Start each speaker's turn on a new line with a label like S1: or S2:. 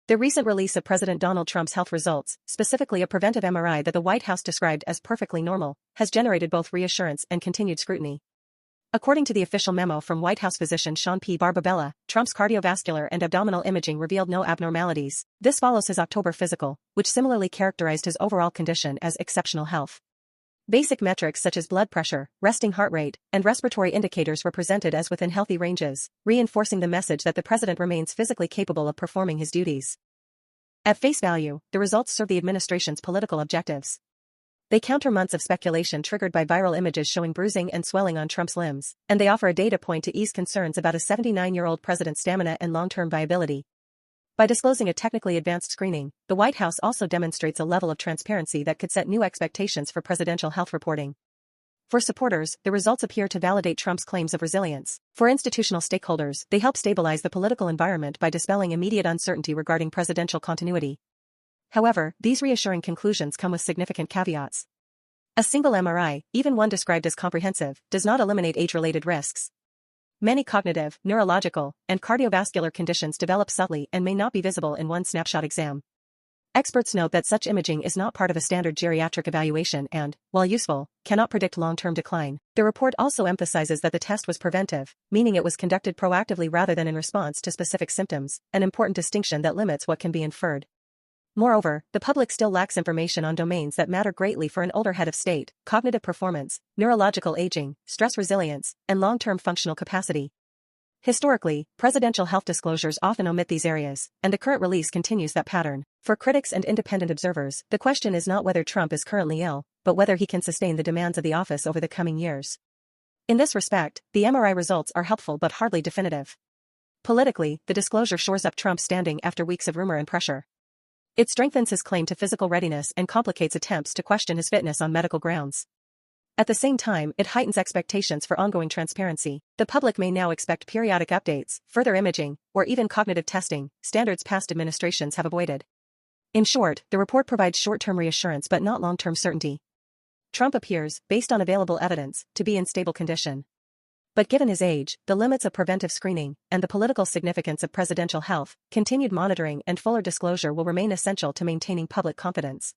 S1: The recent release of President Donald Trump's health results, specifically a preventive MRI that the White House described as perfectly normal, has generated both reassurance and continued scrutiny. According to the official memo from White House physician Sean P. Barbabella, Trump's cardiovascular and abdominal imaging revealed no abnormalities. This follows his October physical, which similarly characterized his overall condition as exceptional health. Basic metrics such as blood pressure, resting heart rate, and respiratory indicators were presented as within healthy ranges, reinforcing the message that the president remains physically capable of performing his duties. At face value, the results serve the administration's political objectives. They counter months of speculation triggered by viral images showing bruising and swelling on Trump's limbs, and they offer a data point to ease concerns about a 79-year-old president's stamina and long-term viability. By disclosing a technically advanced screening, the White House also demonstrates a level of transparency that could set new expectations for presidential health reporting. For supporters, the results appear to validate Trump's claims of resilience. For institutional stakeholders, they help stabilize the political environment by dispelling immediate uncertainty regarding presidential continuity. However, these reassuring conclusions come with significant caveats. A single MRI, even one described as comprehensive, does not eliminate age-related risks. Many cognitive, neurological, and cardiovascular conditions develop subtly and may not be visible in one snapshot exam. Experts note that such imaging is not part of a standard geriatric evaluation and, while useful, cannot predict long-term decline. The report also emphasizes that the test was preventive, meaning it was conducted proactively rather than in response to specific symptoms, an important distinction that limits what can be inferred. Moreover, the public still lacks information on domains that matter greatly for an older head of state: cognitive performance, neurological aging, stress resilience, and long-term functional capacity. Historically, presidential health disclosures often omit these areas, and the current release continues that pattern. For critics and independent observers, the question is not whether Trump is currently ill, but whether he can sustain the demands of the office over the coming years. In this respect, the MRI results are helpful but hardly definitive. Politically, the disclosure shores up Trump's standing after weeks of rumor and pressure. It strengthens his claim to physical readiness and complicates attempts to question his fitness on medical grounds. At the same time, it heightens expectations for ongoing transparency. The public may now expect periodic updates, further imaging, or even cognitive testing, standards past administrations have avoided. In short, the report provides short-term reassurance but not long-term certainty. Trump appears, based on available evidence, to be in stable condition. But given his age, the limits of preventive screening, and the political significance of presidential health, continued monitoring and fuller disclosure will remain essential to maintaining public confidence.